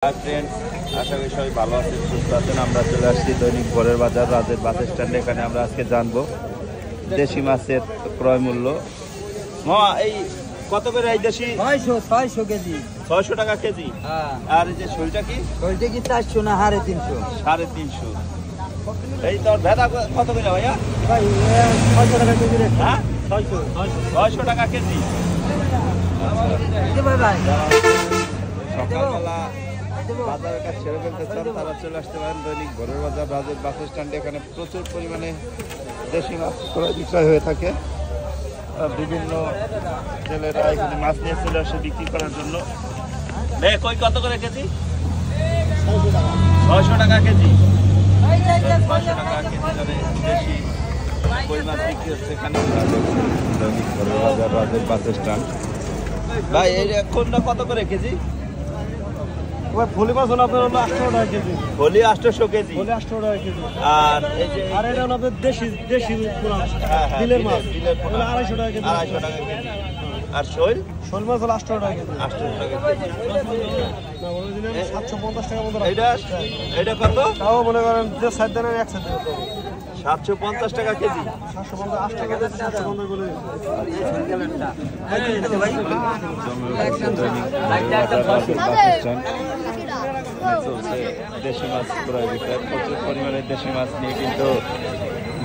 Friends आशा करी सबाई भालो आছেন সুস্থ আছেন। আমরা চলে আসছি দৈনিক ভোরের বাজার রাজের বাস স্ট্যান্ডে। এখানে আমরা আজকে জানবো দেশি মাছের ক্রয় মূল্য। মামা এই কত করে এই দেশি? 600 কেজি। 600 টাকা কেজি। হ্যাঁ। আর এই যে শোলটা কি? শোলটা কি 400 না 350? 350। এই তোর ভেদা কত করে ভাইয়া? ভাই 600 টাকা কেজি রে। হ্যাঁ 600 টাকা কেজি। কে ভাই সকালবেলা বাজারের কাছে ছেড়ে ফেলতে চান তারা চলে আসতে পারেন দৈনিক ভোরের বাজার রাজের বাস স্ট্যান্ডে। এখানে প্রচুর পরিমাণে দেশি মাছ ক্রয় বিক্রয় হয়ে থাকে। বিভিন্ন ছেলেরা এখানে মাছ নিয়ে চলে আসে বিক্রি করার জন্য। কই কত করে কেজি? 600 টাকা কেজি। 600 টাকা কেজি ধরে দেশি কই মাছ বিক্রি হচ্ছে এখানে দৈনিক ভোরের বাজার রাজের বাস স্ট্যান্ড। ভাই এই কোনটা কত করে কেজি? ফলি মাছ হলো আপনার 800 টাকা কেজি। ফলি 800 কেজি। ফলি 800 টাকা কেজি। আর এই যে আর এটা হলো আপনার দেশি মাছ। দিলের মাছ। দিলের 250 টাকা কেজি। 250 টাকা কেজি। আর শোল মাছ হলো 800 টাকা কেজি। 800 টাকা কেজি। না বলে দিলাম 750 টাকা মতো। এটা কত? তাও মনে করেন যে সাইড দেন এক সাইড দেন 750 টাকা কেজি। 750 টাকা কেজি 750 বলে দেশি মাছ ক্রয় বিক্রয় প্রচুর পরিমাণে দেশি মাছ নিয়ে কিন্তু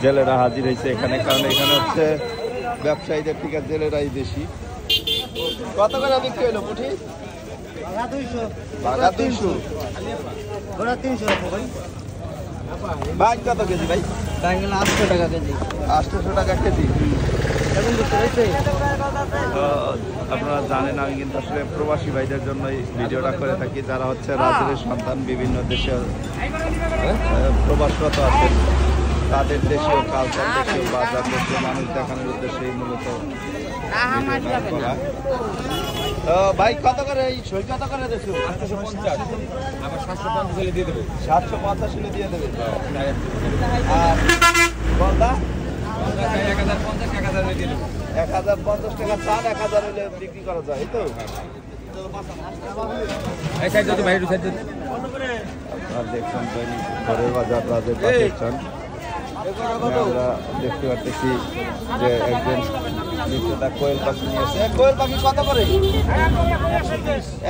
জেলেরা হাজির হয়েছে এখানে। কারণ এখানে হচ্ছে ব্যবসায়ীদের থেকে জেলেরাই বেশি। কত করে বিক্রি হলো পুঁটি? 200 ভাই কত কেজি ভাই? 800 টাকা কেজি। 800 টাকা কেজি। তো আপনারা জানেন আমি কিন্তু আসলে প্রবাসী ভাইদের জন্য এই ভিডিওটা করে থাকি, যারা হচ্ছে রাজের সন্তান বিভিন্ন দেশে প্রবাসরত আছেন। তাদের দেশীয় কালচার, দেশীয় বাজার, দেশীয় মানুষ দেখানোর উদ্দেশ্যে মূলত করা। তো ভাই কত করে এই সই কত করে দেশো? 750 দিয়ে দেবে। 750 দিয়ে দেবে। আর গলদা 1050 দিয়ে দেবে। 1050 টাকা চান 1000 হলে বিক্রি করা যায়, এই তো? এই সাইড যদি ভাই সাইড দিন। আপনারা দেখছেন দৈনিক ভোরের বাজার রাজের বাস স্ট্যান্ড। আমরা দেখতে পাচ্ছি যে একজন বিক্রেতা কোয়েল পাখি নিয়ে আসছে। কোয়েল পাখি কত করে?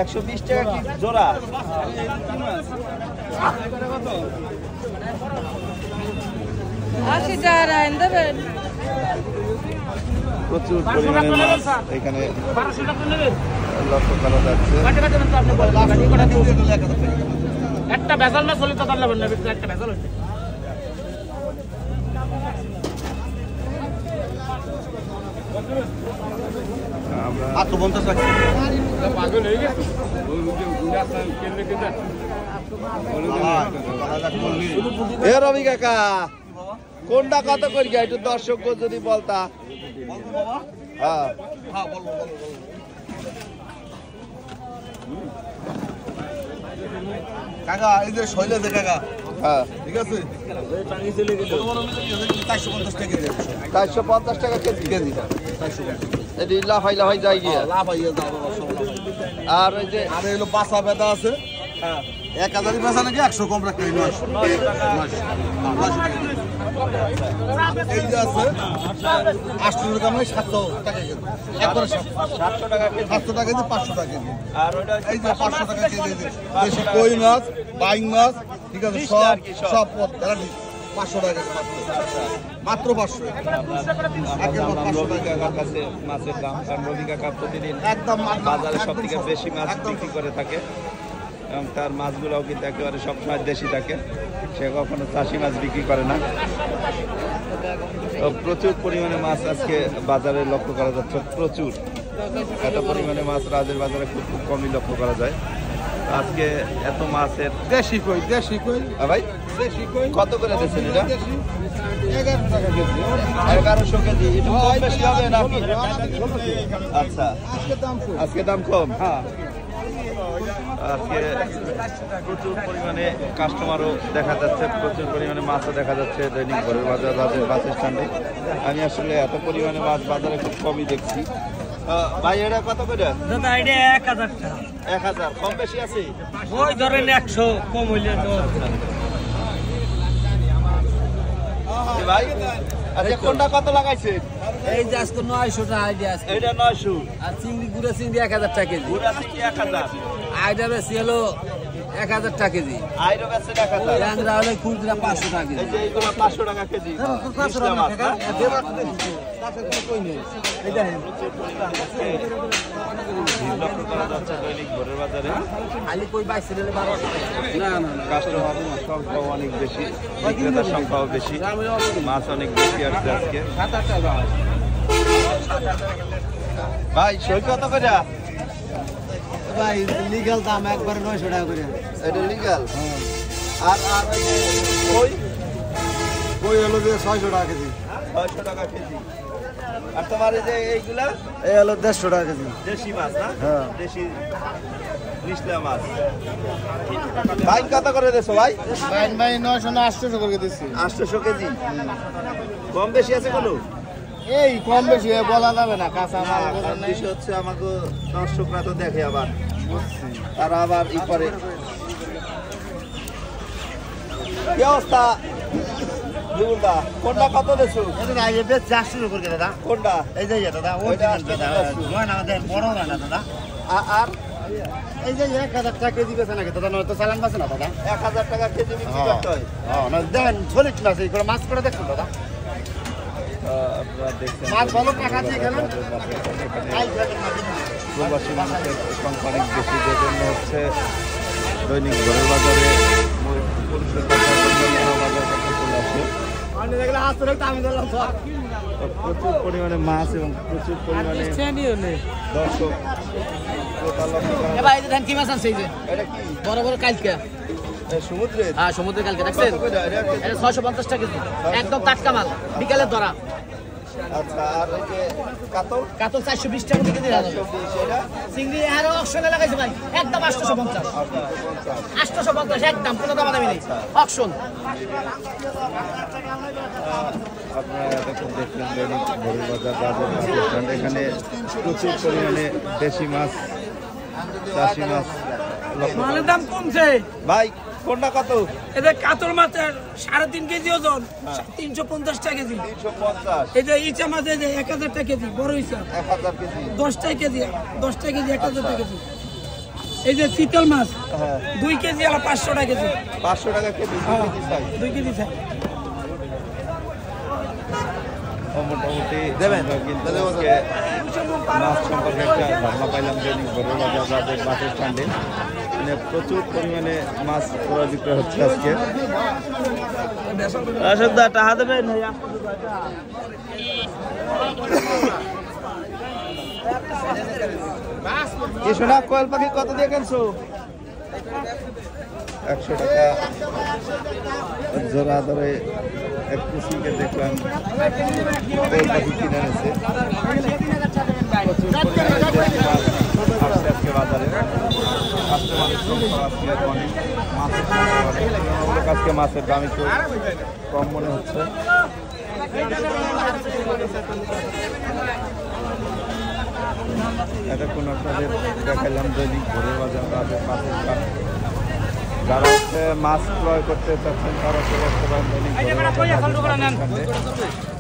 120 টাকা কি জোড়া? প্রচুর পরিমাণে মাছ এখানে লক্ষ্য করা যাচ্ছে। একটা ভেজাল মাছ হলে তো পারলাম না, একটা ভেজাল হচ্ছে। রবি কাকা কোনটা কত করি একটু দর্শক যদি বলতা। হ্যাঁ কাকা এই যে শৈলে যে কাকা, হ্যাঁ ঠিক আছে 450 টাকা কেজি। 450 টাকা কেজি। কেজি এটি লাফাই লাফাই যায় গিয়া লাভ হয়ে যাবে। আর ওই যে আর এগুলো পাঁচা বেদা আছে। হ্যাঁ 1000 বেচা নাকি 100 কম রাখতে 900 এই যে আছে 800 টাকা নয় 700 টাকা কেজি। একবারে 700 টাকা কেজি। 700 টাকা কেজি 500 টাকা কেজি। আর ওইটা এই যে 500 টাকা কেজি দেশি কই মাছ, বাইং মাছ, ঠিক আছে সব পদ 500 টাকা কেজি মাত্র 500। রবি কাকার কাছে মাছের দাম, কারণ রবি কাকা প্রতিদিন একদম বাজারে সব থেকে বেশি মাছ বিক্রি করে থাকে এবং তার মাছগুলোও কিন্তু একেবারে সবসময় দেশি থাকে। সে কখনো চাষি মাছ বিক্রি করে না। প্রচুর পরিমাণে মাছ আজকে বাজারে লক্ষ্য করা যাচ্ছে। প্রচুর এত পরিমাণে মাছ রাজের বাজারে খুব কমই লক্ষ্য করা যায়। আজকে এত মাছের দেশি কই ভাই কত করে দিচ্ছেন এটা? 11 টাকা কেজি। 1100 কেজি। একটু কম বেশি হবে নাকি? আচ্ছা আজকে দাম কম। হ্যাঁ আজকে প্রচুর পরিমাণে কাস্টমারও দেখা যাচ্ছে, প্রচুর পরিমাণে মাছও দেখা যাচ্ছে দৈনিক ভোরের বাজার রাজের বাস স্ট্যান্ডে। আমি আসলে এত পরিমাণে মাছ বাজারে খুব কমই দেখছি। ভাই এটা কত করে? দাদা এটা 1000 টাকা। 1000 কম বেশি আছে? ওই ধরেন 100 কম হইলে তো ভাই আচ্ছা কোনটা কত লাগাইছে? এই যে আজকে 900 টাকা আইডিয়া আছে এটা 900 আর চিংড়ি গুড়া চিংড়ি 1000 টাকা কেজি পুরা কি 1000 আইডিয়া বেশি হলো 1000 টাকা কেজি আইরো বেচে 1000 ট্যাংরা হলে খুচরা 500 টাকা কেজি এই যে এইগুলো 500 টাকা কেজি 500 টাকা দৈনিক ভোরের বাজারে খালি কই বাইছে দিলে 1200 না না কাস্টমার সংখ্যা অনেক বেশি, বিক্রেতার সংখ্যাও বেশি, মাছ অনেক বেশি আসছে আজকে। ভাই সই কত করে? ভাই লিগ্যাল দাম একবারে 900 টাকা করে এটা লিগ্যাল। আর আর ওই যে কই কই হলো যে 600 টাকা কেজি 600 টাকা কেজি। আর তোমার এই যে এইগুলা এই হলো 150 টাকা কেজি দেশি মাছ না? হ্যাঁ। দেশি নিচলা মাছ। ভাই কত করে দেছো ভাই? ভাই 900 না 800 করে দিচ্ছি 800 কেজি। কম বেশি আছে কোনো? এই কম বেশি বলা যাবে না কাঁচা মাল কারণ বিষয় হচ্ছে আমাকে দর্শকরা তো দেখে আবার তারা আবার ই করে। কি অবস্থা বিউলদা? কোনটা কত দেছো? এই যে বেশ 400 করে দাদা কোনটা? এই যে দাদা ওইটা অরিজিনাল দাদা 800 নয় না দেন বড় না দাদা আর এই যে 1000 টাকা কেজি বেচে নাকি দাদা নয় তো চালান পাচ্ছে না দাদা 1000 টাকা কেজি বিক্রি করতে হয়। হ্যাঁ না দেন সলিড না সেই করে মাছ করে দেখুন দাদা আপনারা দেখছেন মাছ ভালো টাকা দিয়ে খেলেন প্রবাসী মানুষের সংখ্যা অনেক বেশি, যে জন্য হচ্ছে দৈনিক ঘরের বাজারে পুরুষের বাজার কাছে চলে আসে। তো প্রচুর পরিমাণে মাছ এবং প্রচুর পরিমাণে দর্শক ক্রেতা লক্ষ্য করা যায়। ভাই ধান কি মাছ আছে এই যে এটা কি বড় বড় কালকে সমুদ্রের? হ্যাঁ সমুদ্রের কালকে দেখছেন কত করে এটা? এটা 650 টাকা কেজি একদম টাটকা মাল বিকালে ধরা আচ্ছা, আর ওই যে কাতল কাতল 420 টাকা কেজি দেওয়া যাবে 120, এটা চিংড়ি আরো অকশনে লাগাইছে ভাই একদম 850 850 একদম কোনো দাম দামি নেই অকশন আপনারা দেখুন দেখলেন দৈনিক ভোরের বাজার স্ট্যান্ড। এখানে প্রচুর পরিমাণে দেশি মাছ, চাষি মাছ লক্ষ্য করা মালের দাম কমছে ভাই কোনটা কত? এদের কাতল মাছের 3.5 কেজি ওজন 350 টাকা কেজি 350 এই যে ইচা মাছ এই যে 1000 টাকা কেজি বড় ইচা 1000 কেজি। 10 টাকা কেজি 1000 টাকা কেজি এই যে চিতল মাছ হ্যাঁ 2 কেজি আর 500 টাকা কেজি 500 টাকা কেজি, 2 কেজি সাইজ। 2 কেজি চাই মোটামুটি আমরা কিন্তু আজকে মাছ সম্পর্কে একটা ধারণা পাইলাম দৈনিক ভোরের বাজার বাস স্ট্যান্ডে। মানে প্রচুর পরিমাণে মাছ ক্রয় বিক্রয় হচ্ছে আজকে। টাকা দেবে কি শোনা? কোয়েল পাখি কত দিয়ে কিনছো? 100 টাকা জোড়া ধরে এক কুসিকে দেখলাম কোয়েল পাখি কিনে এনেছে। প্রচুর পরিমাণে দেশি মাছ আসছে আজকে বাজারে। কাস্টমারের সংখ্যা আজকে অনেক, মাছের সংখ্যা অনেক। তুলনামূলক আজকে মাছের দাম একটু কম মনে হচ্ছে। এতক্ষণ আপনাদের দেখালাম দৈনিক ভোরের বাজার মাছের দাম। যারা হচ্ছে মাছ ক্রয় করতে চাচ্ছেন তারা চলে আসতে পারেন দৈনিক ভোরের বাজার।